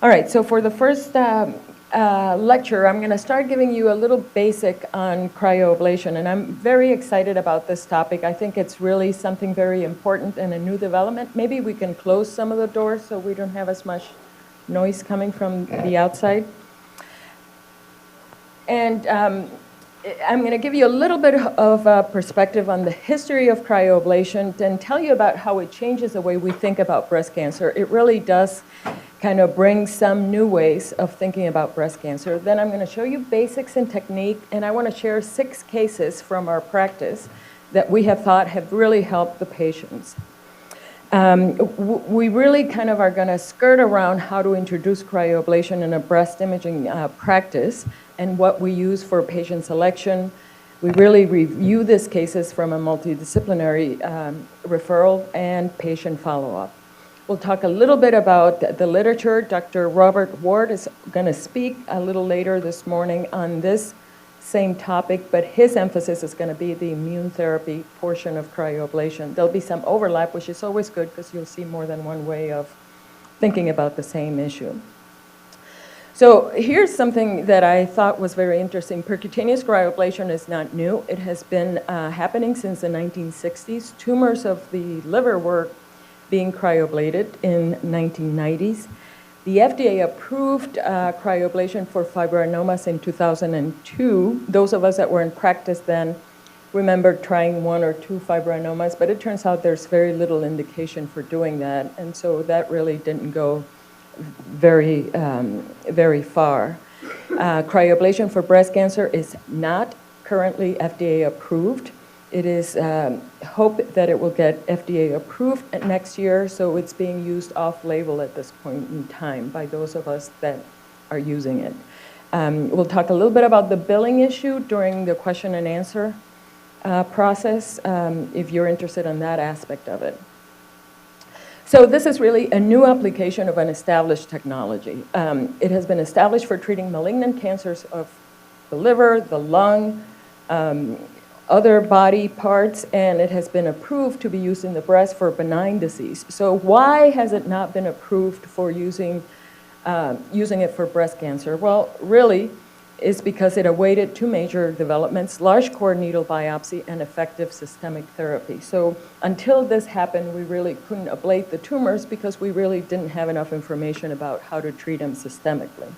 All right, so for the first lecture, I'm going to start giving you a little basic on cryoablation, and I'm very excited about this topic. I think it's really something very important and a new development. Maybe we can close some of the doors so we don't have as much noise coming from the outside. And I'm going to give you a little bit of perspective on the history of cryoablation and tell you about how it changes the way we think about breast cancer. It really does kind of bring some new ways of thinking about breast cancer. Then I'm going to show you basics and technique, and I want to share 6 cases from our practice that we have thought have really helped the patients. We really kind of are going to skirt around how to introduce cryoablation in a breast imaging practice and what we use for patient selection. We really review these cases from a multidisciplinary referral and patient follow-up. We'll talk a little bit about the literature. Dr. Robert Ward is going to speak a little later this morning on this same topic, but his emphasis is going to be the immune therapy portion of cryoablation. There'll be some overlap, which is always good because you'll see more than one way of thinking about the same issue. So here's something that I thought was very interesting. Percutaneous cryoablation is not new. It has been happening since the 1960s. Tumors of the liver were being cryoablated in 1990s. The FDA approved cryoablation for fibroadenomas in 2002. Those of us that were in practice then remember trying 1 or 2 fibroadenomas, but it turns out there's very little indication for doing that, and so that really didn't go very far. Cryoablation for breast cancer is not currently FDA approved. It is hope that it will get FDA approved next year, so it's being used off-label at this point in time by those of us that are using it. We'll talk a little bit about the billing issue during the question and answer process, if you're interested in that aspect of it. So this is really a new application of an established technology. It has been established for treating malignant cancers of the liver, the lung, other body parts, and it has been approved to be used in the breast for benign disease. So why has it not been approved for using it for breast cancer? Well, really, is because it awaited 2 major developments: large core needle biopsy and effective systemic therapy. So until this happened, we really couldn't ablate the tumors because we really didn't have enough information about how to treat them systemically.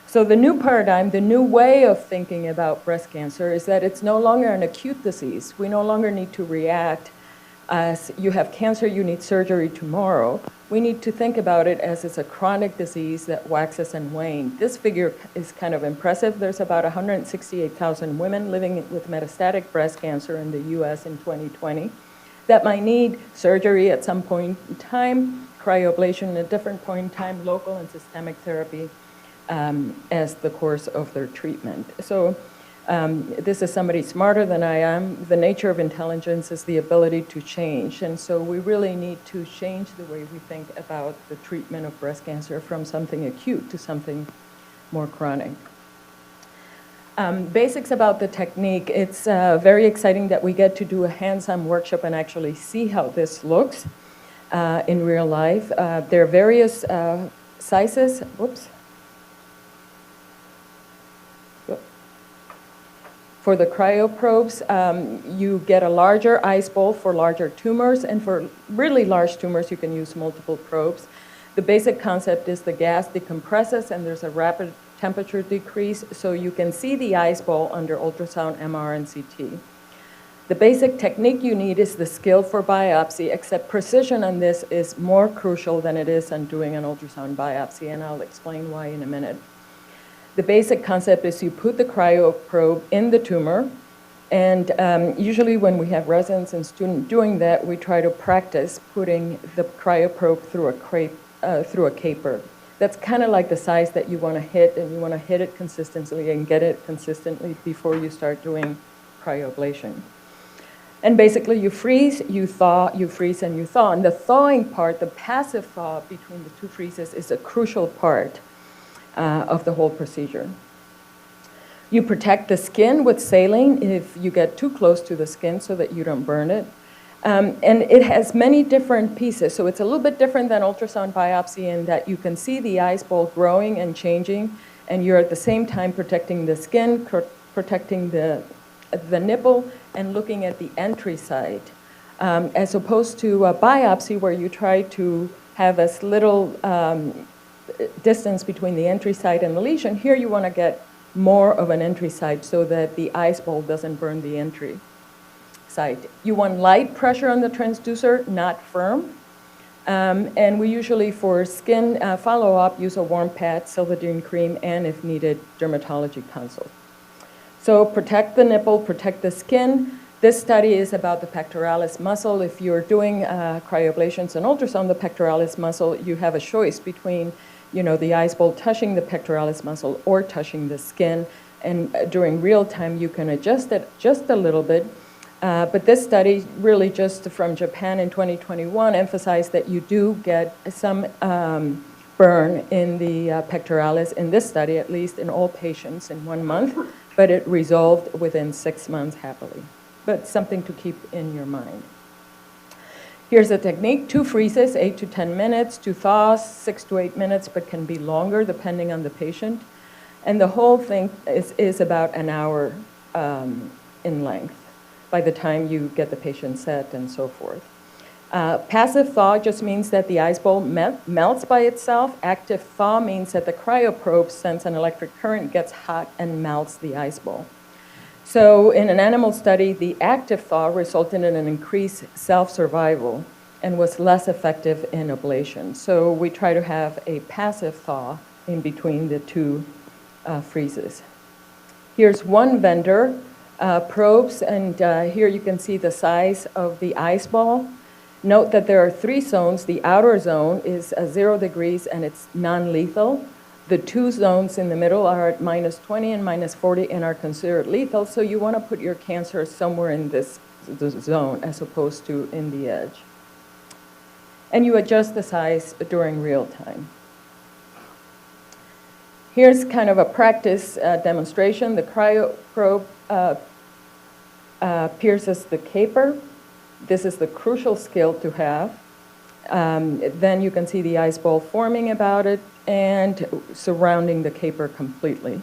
So the new paradigm, the new way of thinking about breast cancer is that it's no longer an acute disease. We no longer need to react as you have cancer, you need surgery tomorrow. We need to think about it as it's a chronic disease that waxes and wanes. This figure is kind of impressive. There's about 168,000 women living with metastatic breast cancer in the US in 2020 that might need surgery at some point in time, cryoablation at a different point in time, local and systemic therapy as the course of their treatment. So this is somebody smarter than I am. The nature of intelligence is the ability to change. And so we really need to change the way we think about the treatment of breast cancer from something acute to something more chronic. Basics about the technique. It's very exciting that we get to do a hands-on workshop and actually see how this looks in real life. There are various sizes. Whoops. For the cryoprobes, you get a larger ice bowl for larger tumors, and for really large tumors, you can use multiple probes. The basic concept is the gas decompresses, and there's a rapid temperature decrease, so you can see the ice bowl under ultrasound, MR, and CT. The basic technique you need is the skill for biopsy, except precision on this is more crucial than it is on doing an ultrasound biopsy, and I'll explain why in a minute. The basic concept is you put the cryoprobe in the tumor, and usually when we have residents and students doing that, we try to practice putting the cryoprobe through a caper. That's kind of like the size that you want to hit, and you want to hit it consistently and get it consistently before you start doing cryoablation. And basically you freeze, you thaw, you freeze, and you thaw. And the thawing part, the passive thaw between the 2 freezes, is a crucial part of the whole procedure. You protect the skin with saline if you get too close to the skin so that you don't burn it. And it has many different pieces. So it's a little bit different than ultrasound biopsy in that you can see the ice ball growing and changing, and you're at the same time protecting the skin, protecting the nipple, and looking at the entry site. As opposed to a biopsy where you try to have as little distance between the entry site and the lesion. Here you want to get more of an entry site so that the ice ball doesn't burn the entry site. You want light pressure on the transducer, not firm. And we usually, for skin follow-up, use a warm pad, Silvadene cream, and if needed, dermatology consult. So protect the nipple, protect the skin. This study is about the pectoralis muscle. If you're doing cryoablations and ultrasound the pectoralis muscle, you have a choice between, the ice ball touching the pectoralis muscle or touching the skin. And during real time, you can adjust it just a little bit. But this study, really just from Japan in 2021, emphasized that you do get some burn in the pectoralis, in this study at least, in all patients in 1 month, but it resolved within 6 months happily. But something to keep in your mind. Here's a technique: 2 freezes, 8 to 10 minutes, 2 thaws, 6 to 8 minutes, but can be longer depending on the patient. And the whole thing is about an hour in length by the time you get the patient set and so forth. Passive thaw just means that the ice ball melts by itself. Active thaw means that the cryoprobe sends an electric current, gets hot, and melts the ice ball. So in an animal study, the active thaw resulted in an increased self-survival and was less effective in ablation. So we try to have a passive thaw in between the 2 freezes. Here's one vendor probes, and here you can see the size of the ice ball. Note that there are 3 zones. The outer zone is 0 degrees and it's non-lethal. The 2 zones in the middle are at -20 and -40 and are considered lethal, so you want to put your cancer somewhere in this zone as opposed to in the edge. And you adjust the size during real time. Here's kind of a practice demonstration. The cryoprobe pierces the caper. This is the crucial skill to have. Then you can see the ice ball forming about it and surrounding the caper completely.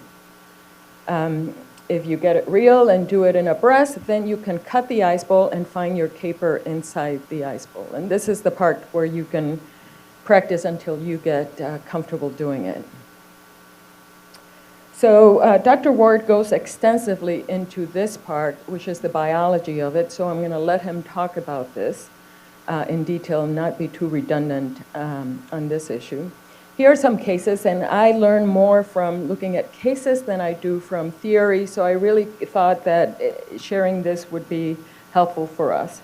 If you get it real and do it in a breast, then you can cut the ice ball and find your caper inside the ice ball. And this is the part where you can practice until you get comfortable doing it. So Dr. Ward goes extensively into this part, which is the biology of it, so I'm going to let him talk about this in detail and not be too redundant on this issue. Here are some cases, and I learn more from looking at cases than I do from theory, so I really thought that sharing this would be helpful for us.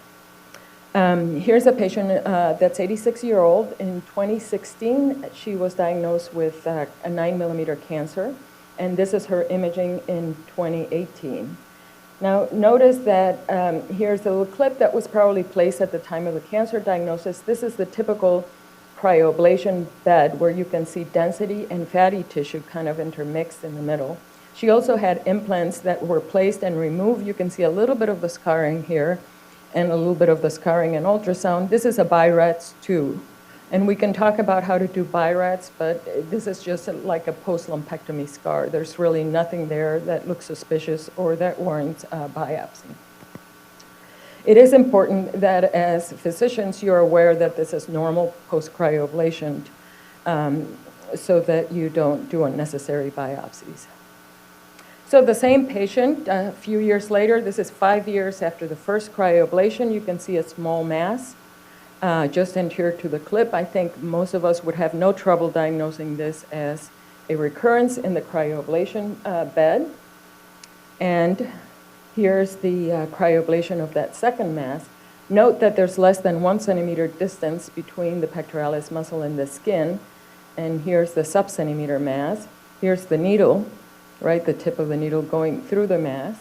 Here's a patient that's 86-year-old. In 2016, she was diagnosed with a 9mm cancer, and this is her imaging in 2018. Now, notice that here's a little clip that was probably placed at the time of the cancer diagnosis. This is the typical cryoablation bed where you can see density and fatty tissue kind of intermixed in the middle. She also had implants that were placed and removed. You can see a little bit of the scarring here and a little bit of the scarring in ultrasound. This is a BI-RADS 2. And we can talk about how to do BI-RADS, but this is just like a post-lumpectomy scar. There's really nothing there that looks suspicious or that warrants a biopsy. It is important that as physicians, you're aware that this is normal post-cryoablation so that you don't do unnecessary biopsies. So the same patient, a few years later, this is 5 years after the first cryoablation, you can see a small mass just anterior to the clip. I think most of us would have no trouble diagnosing this as a recurrence in the cryoablation bed. And here's the cryoablation of that second mass. Note that there's less than 1 centimeter distance between the pectoralis muscle and the skin. And here's the sub-centimeter mass. Here's the needle, right, the tip of the needle going through the mass.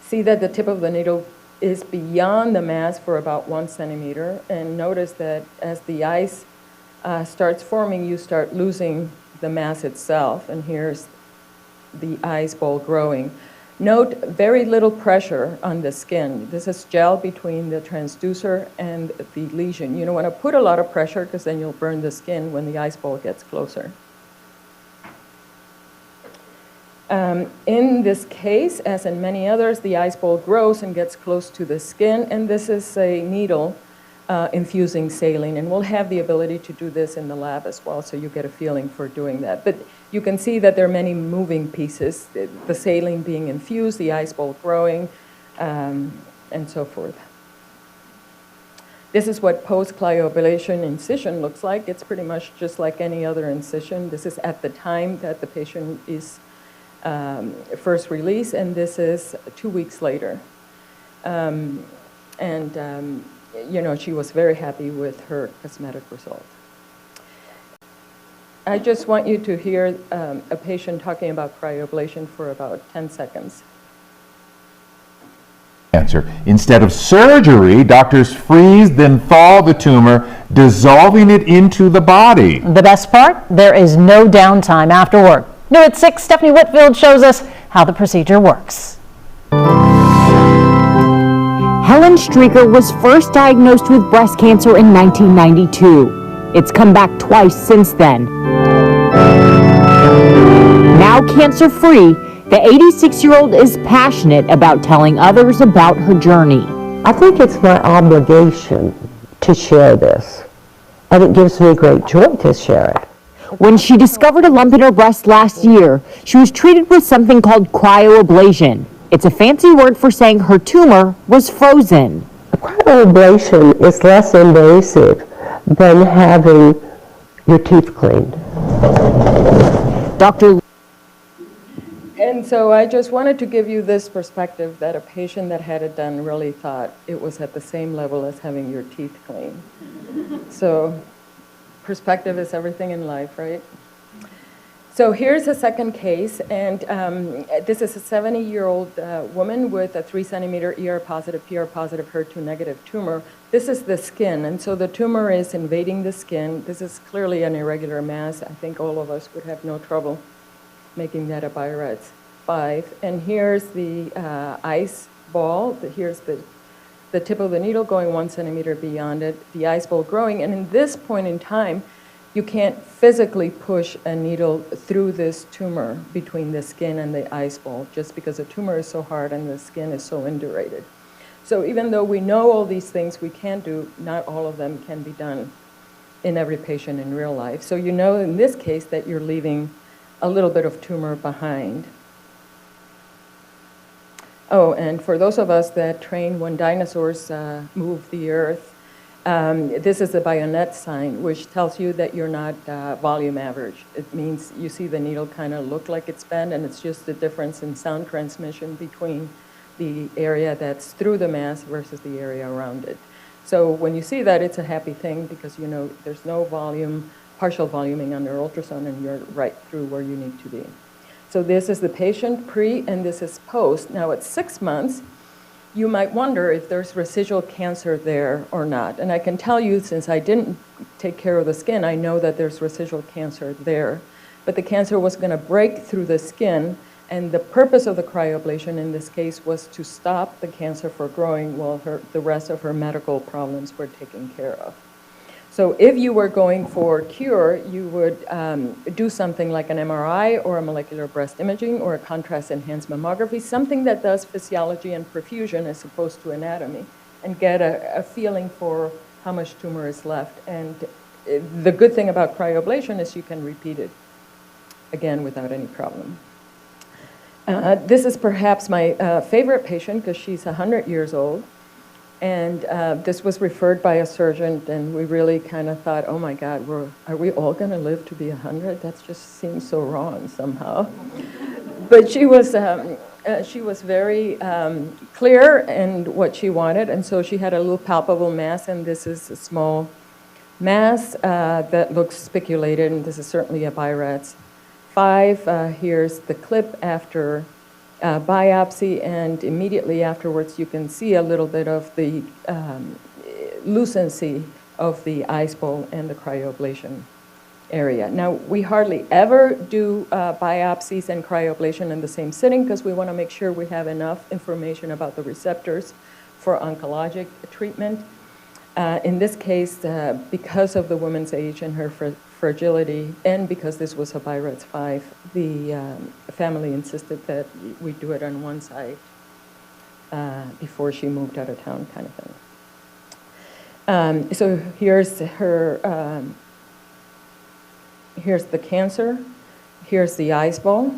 See that the tip of the needle is beyond the mass for about 1 centimeter. And notice that as the ice starts forming, you start losing the mass itself. And here's the ice ball growing. Note very little pressure on the skin. This is gel between the transducer and the lesion. You don't want to put a lot of pressure because then you'll burn the skin when the ice ball gets closer. In this case, as in many others, the ice ball grows and gets close to the skin, and this is a needle infusing saline, and we'll have the ability to do this in the lab as well, so you get a feeling for doing that. But you can see that there are many moving pieces, the saline being infused, the ice ball growing, and so forth. This is what post-cryoablation incision looks like. It's pretty much just like any other incision. This is at the time that the patient is first released, and this is 2 weeks later. You know, she was very happy with her cosmetic result. I just want you to hear a patient talking about cryoablation for about 10 seconds. Cancer. Instead of surgery, doctors freeze then thaw the tumor, dissolving it into the body. The best part? There is no downtime afterward. New at 6, Stephanie Whitfield shows us how the procedure works. Helen Streaker was first diagnosed with breast cancer in 1992. It's come back twice since then. Now cancer-free, the 86-year-old is passionate about telling others about her journey. I think it's my obligation to share this, and it gives me great joy to share it. When she discovered a lump in her breast last year, she was treated with something called cryoablation. It's a fancy word for saying her tumor was frozen. Cryoablation is less invasive than having your teeth cleaned. Dr. And so I just wanted to give you this perspective that a patient that had it done really thought it was at the same level as having your teeth cleaned. So perspective is everything in life, right? So here's a second case, and this is a 70-year-old woman with a 3-centimeter ER-positive, PR-positive, HER2-negative tumor. This is the skin, and so the tumor is invading the skin. This is clearly an irregular mass. I think all of us would have no trouble making that a BI-RADS 5. And here's the ice ball. Here's the tip of the needle going 1 centimeter beyond it, the ice ball growing, and in this point in time, you can't physically push a needle through this tumor between the skin and the ice ball just because the tumor is so hard and the skin is so indurated. So even though we know all these things we can do, not all of them can be done in every patient in real life. So you know in this case that you're leaving a little bit of tumor behind. Oh, and for those of us that train when dinosaurs moved the earth, this is the bayonet sign, which tells you that you're not volume average. It means you see the needle kind of look like it's bent, and it's just the difference in sound transmission between the area that's through the mass versus the area around it. So when you see that, it's a happy thing because you know there's no volume, partial voluming under ultrasound, and you're right through where you need to be. So this is the patient pre, and this is post. Now at 6 months, you might wonder if there's residual cancer there or not. And I can tell you, since I didn't take care of the skin, I know that there's residual cancer there. But the cancer was going to break through the skin, and the purpose of the cryoablation in this case was to stop the cancer from growing while the rest of her medical problems were taken care of. So if you were going for cure, you would do something like an MRI or a molecular breast imaging or a contrast-enhanced mammography, something that does physiology and perfusion as opposed to anatomy, and get a feeling for how much tumor is left. And the good thing about cryoablation is you can repeat it again without any problem. This is perhaps my favorite patient because she's 100 years old. And this was referred by a surgeon, and we really kind of thought, oh my God, are we all going to live to be 100? That just seems so wrong somehow. But she was very clear in what she wanted, and so she had a little palpable mass, and this is a small mass that looks spiculated, and this is certainly a BI-RADS 5. Here's the clip after biopsy, and immediately afterwards you can see a little bit of the lucency of the ice ball and the cryoablation area. Now, we hardly ever do biopsies and cryoablation in the same sitting because we want to make sure we have enough information about the receptors for oncologic treatment. In this case, because of the woman's age and her fragility, and because this was a BI-RADS 5, the family insisted that we do it on one side before she moved out of town, kind of thing. So here's her, here's the cancer, here's the ice ball,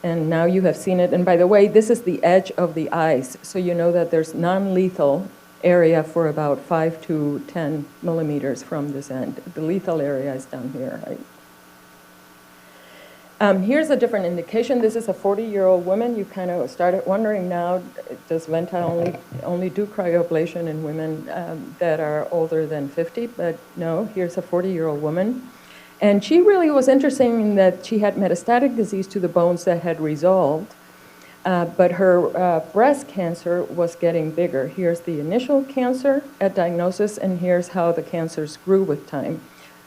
and now you have seen it. And by the way, this is the edge of the ice, so you know that there's non-lethal area for about 5 to 10 millimeters from this end. The lethal area is down here, right? Here's a different indication. This is a 40-year-old woman. You kind of started wondering now, does Venta only do cryoablation in women that are older than 50? But no, here's a 40-year-old woman. And she really was interesting in that she had metastatic disease to the bones that had resolved, but her breast cancer was getting bigger. Here's the initial cancer at diagnosis, and here's how the cancers grew with time.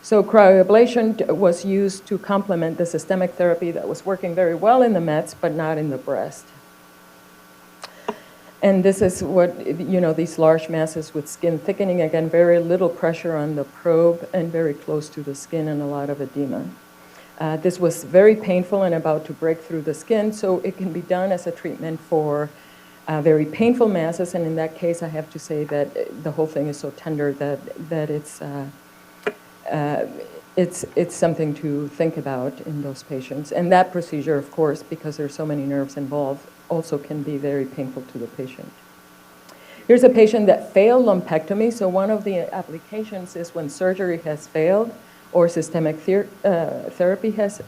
So cryoablation was used to complement the systemic therapy that was working very well in the Mets, but not in the breast. And this is what, you know, these large masses with skin thickening, again, very little pressure on the probe and very close to the skin and a lot of edema. This was very painful and about to break through the skin, so it can be done as a treatment for very painful masses, and in that case, I have to say that the whole thing is so tender that it's something to think about in those patients. And that procedure, of course, because there's so many nerves involved, also can be very painful to the patient. Here's a patient that failed lumpectomy. So one of the applications is when surgery has failed or systemic therapy has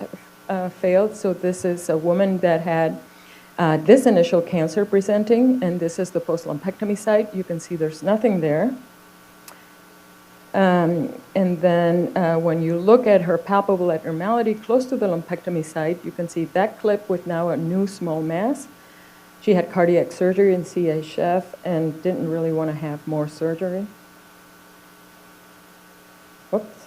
failed. So this is a woman that had this initial cancer presenting, and this is the post-lumpectomy site. You can see there's nothing there. And then when you look at her palpable abnormality close to the lumpectomy site, you can see that clip with now a new small mass. She had cardiac surgery and CHF and didn't really want to have more surgery. Whoops.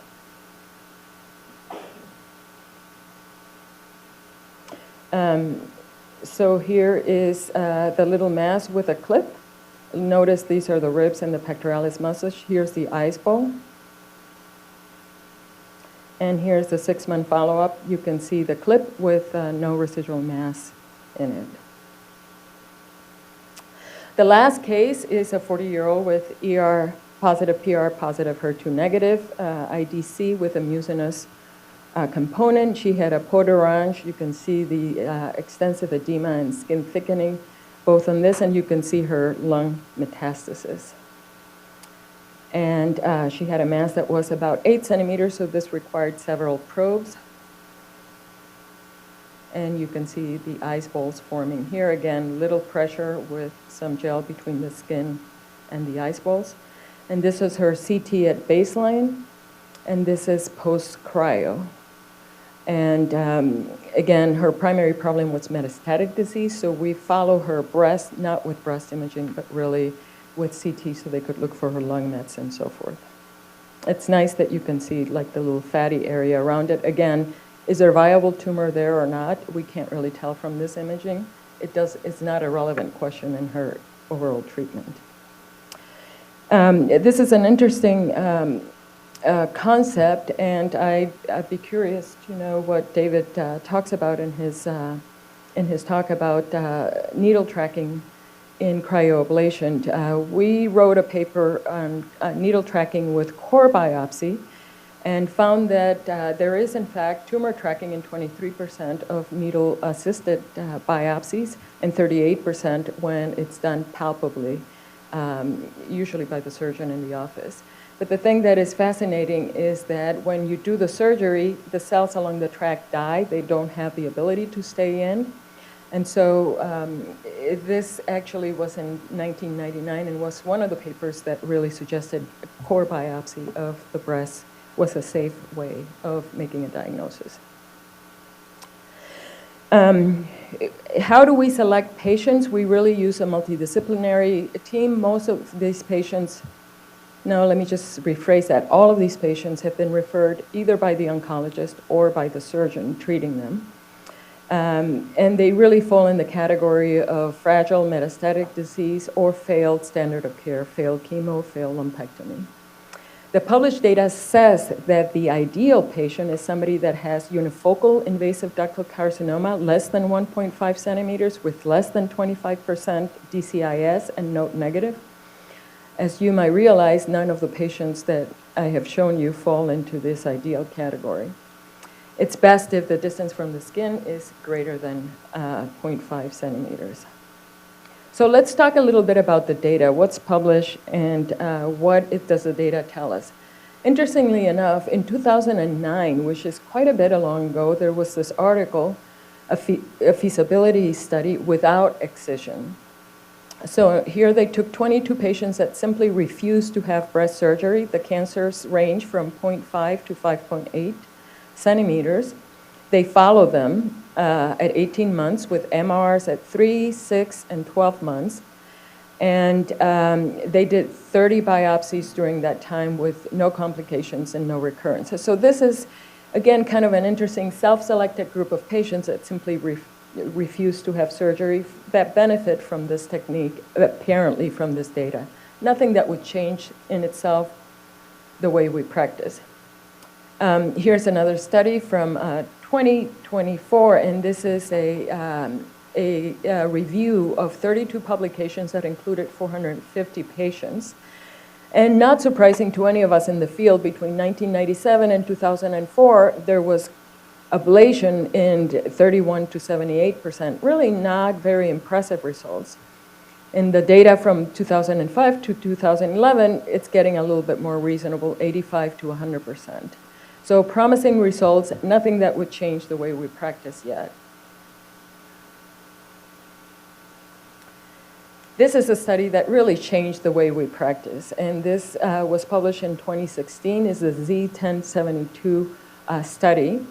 So here is the little mass with a clip. Notice these are the ribs and the pectoralis muscles. Here's the ice ball. And here's the 6-month follow-up. You can see the clip with no residual mass in it. The last case is a 40-year-old with ER positive, PR positive, HER2 negative, IDC with a mucinous component. She had a peau d'orange. You can see the extensive edema and skin thickening both on this, and you can see her lung metastasis. And she had a mass that was about 8 centimeters, so this required several probes. And you can see the ice balls forming here. Again, little pressure with some gel between the skin and the ice balls. And this is her CT at baseline, and this is post-cryo. And again, her primary problem was metastatic disease, so we follow her breast, not with breast imaging, but really with CT so they could look for her lung mets and so forth. It's nice that you can see like the little fatty area around it. Again, is there a viable tumor there or not? We can't really tell from this imaging. It's not a relevant question in her overall treatment. This is an interesting concept, and I'd be curious to know what David talks about in his talk about needle tracking in cryoablation. We wrote a paper on needle tracking with core biopsy and found that there is, in fact, tumor tracking in 23% of needle-assisted biopsies and 38% when it's done palpably, usually by the surgeon in the office. But the thing that is fascinating is that when you do the surgery, the cells along the tract die. They don't have the ability to stay in. And so this actually was in 1999 and was one of the papers that really suggested a core biopsy of the breast was a safe way of making a diagnosis. How do we select patients? We really use a multidisciplinary team. Most of these patients No, let me just rephrase that. All of these patients have been referred either by the oncologist or by the surgeon treating them. And they really fall in the category of fragile metastatic disease or failed standard of care, failed chemo, failed lumpectomy. The published data says that the ideal patient is somebody that has unifocal invasive ductal carcinoma, less than 1.5 centimeters, with less than 25% DCIS and node negative. As you might realize, none of the patients that I have shown you fall into this ideal category. It's best if the distance from the skin is greater than 0.5 centimeters. So let's talk a little bit about the data, what's published and what does the data tell us. Interestingly enough, in 2009, which is quite a bit long ago, there was this article, a feasibility study without excision. So here they took 22 patients that simply refused to have breast surgery. The cancers range from 0.5 to 5.8 centimeters. They followed them at 18 months with MRs at 3, 6, and 12 months. And they did 30 biopsies during that time with no complications and no recurrences. So this is, again, kind of an interesting self-selected group of patients that simply refuse to have surgery that benefit from this technique, apparently from this data. Nothing that would change in itself the way we practice. Here's another study from 2024, and this is a review of 32 publications that included 450 patients. And not surprising to any of us in the field, between 1997 and 2004, there was ablation in 31 to 78%, really not very impressive results. In the data from 2005 to 2011, it's getting a little bit more reasonable, 85 to 100%. So promising results, nothing that would change the way we practice yet. This is a study that really changed the way we practice, and this was published in 2016. It's the Z1072 study.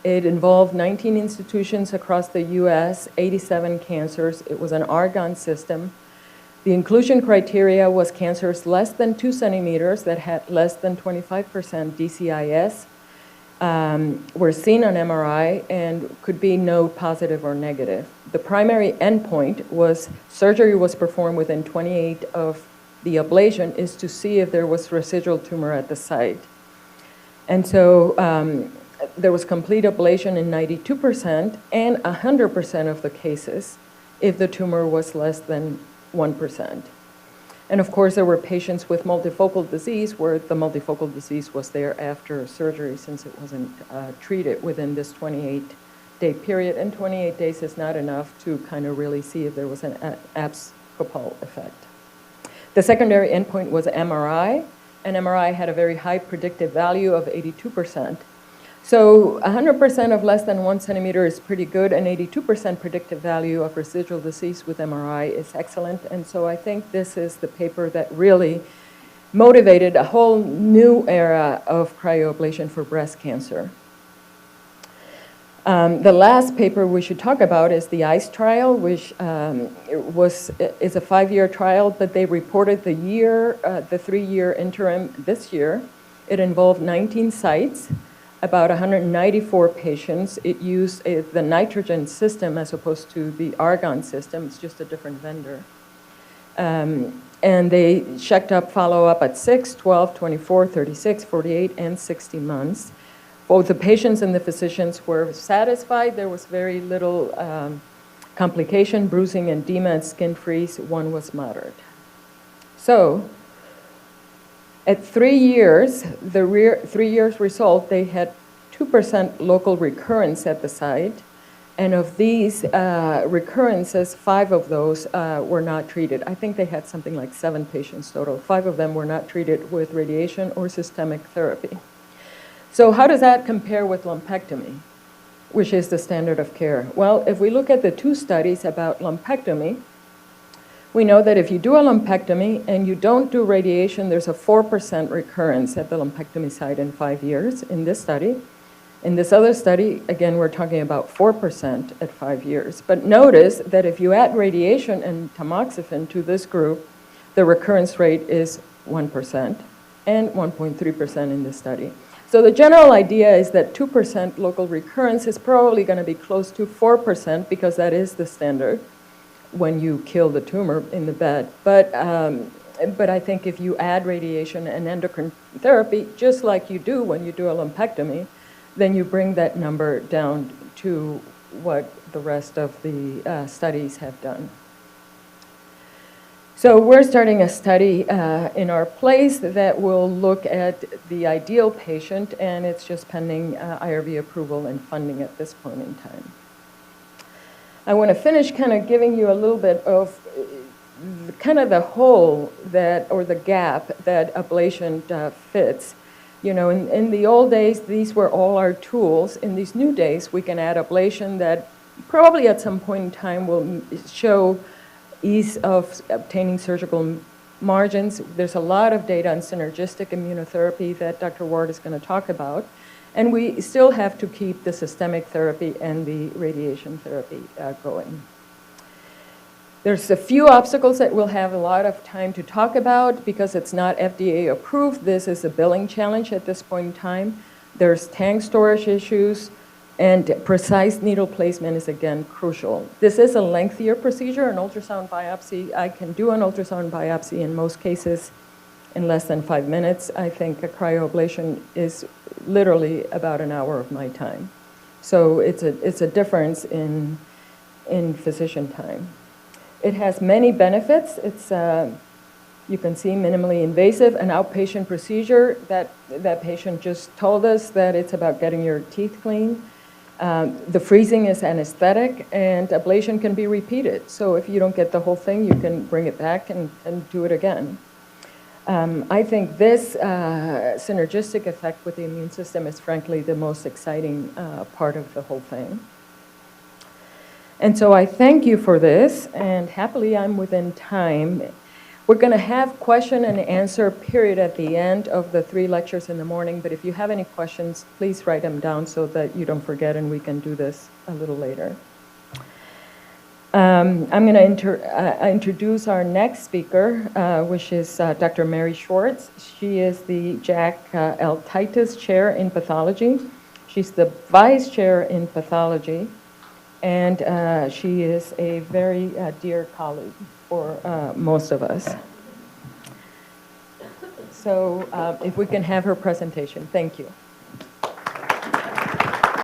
It involved 19 institutions across the US, 87 cancers. It was an argon system. The inclusion criteria was cancers less than 2 centimeters that had less than 25% DCIS, were seen on MRI and could be node positive or negative. The primary endpoint was surgery was performed within 28 of the ablation is to see if there was residual tumor at the site. And so there was complete ablation in 92% and 100% of the cases if the tumor was less than 1%. And of course, there were patients with multifocal disease where the multifocal disease was there after surgery since it wasn't treated within this 28-day period. And 28 days is not enough to kind of really see if there was an abscopal effect. The secondary endpoint was MRI, and MRI had a very high predictive value of 82%. So 100% of less than 1 centimeter is pretty good, and 82% predictive value of residual disease with MRI is excellent. And so I think this is the paper that really motivated a whole new era of cryoablation for breast cancer. The last paper we should talk about is the ICE trial, which is a 5-year trial, but they reported the 3-year interim this year. It involved 19 sites, about 194 patients. It used the nitrogen system as opposed to the argon system. It's just a different vendor. And they checked up follow-up at 6, 12, 24, 36, 48, and 60 months. Both the patients and the physicians were satisfied. There was very little complication, bruising, edema, and skin freeze. One was moderate. So at 3 years, the 3 years result, they had 2% local recurrence at the site. And of these recurrences, 5 of those were not treated. I think they had something like 7 patients total. 5 of them were not treated with radiation or systemic therapy. So how does that compare with lumpectomy, which is the standard of care? Well, if we look at the 2 studies about lumpectomy, we know that if you do a lumpectomy and you don't do radiation, there's a 4% recurrence at the lumpectomy site in 5 years in this study. In this other study, again, we're talking about 4% at 5 years. But notice that if you add radiation and tamoxifen to this group, the recurrence rate is 1%. and 1.3% in the study. So the general idea is that 2% local recurrence is probably going to be close to 4% because that is the standard when you kill the tumor in the bed. But I think if you add radiation and endocrine therapy, just like you do when you do a lumpectomy, then you bring that number down to what the rest of the studies have done. So we're starting a study in our place that will look at the ideal patient, and it's just pending IRB approval and funding at this point in time. I want to finish kind of giving you a little bit of kind of the hole that, or the gap that ablation fits. You know, in the old days, these were all our tools. In these new days, we can add ablation that probably at some point in time will show ease of obtaining surgical margins. There's a lot of data on synergistic immunotherapy that Dr. Ward is going to talk about. And we still have to keep the systemic therapy and the radiation therapy going. There's a few obstacles that we'll have a lot of time to talk about because it's not FDA approved. This is a billing challenge at this point in time. There's tank storage issues, and precise needle placement is again crucial. This is a lengthier procedure, an ultrasound biopsy. I can do an ultrasound biopsy in most cases in less than 5 minutes. I think a cryoablation is literally about an hour of my time. So it's a difference in physician time. It has many benefits. It's, you can see, minimally invasive, an outpatient procedure. That patient just told us that it's about getting your teeth clean. The freezing is anesthetic, and ablation can be repeated. So if you don't get the whole thing, you can bring it back and do it again. I think this synergistic effect with the immune system is frankly the most exciting part of the whole thing. And so I thank you for this, and happily I'm within time. We're going to have question and answer period at the end of the 3 lectures in the morning, but if you have any questions, please write them down so that you don't forget and we can do this a little later. I'm going to introduce our next speaker, which is Dr. Mary Schwartz. She is the Jack L. Titus Chair in Pathology. She's the Vice Chair in Pathology, and she is a very dear colleague for most of us. So if we can have her presentation. Thank you.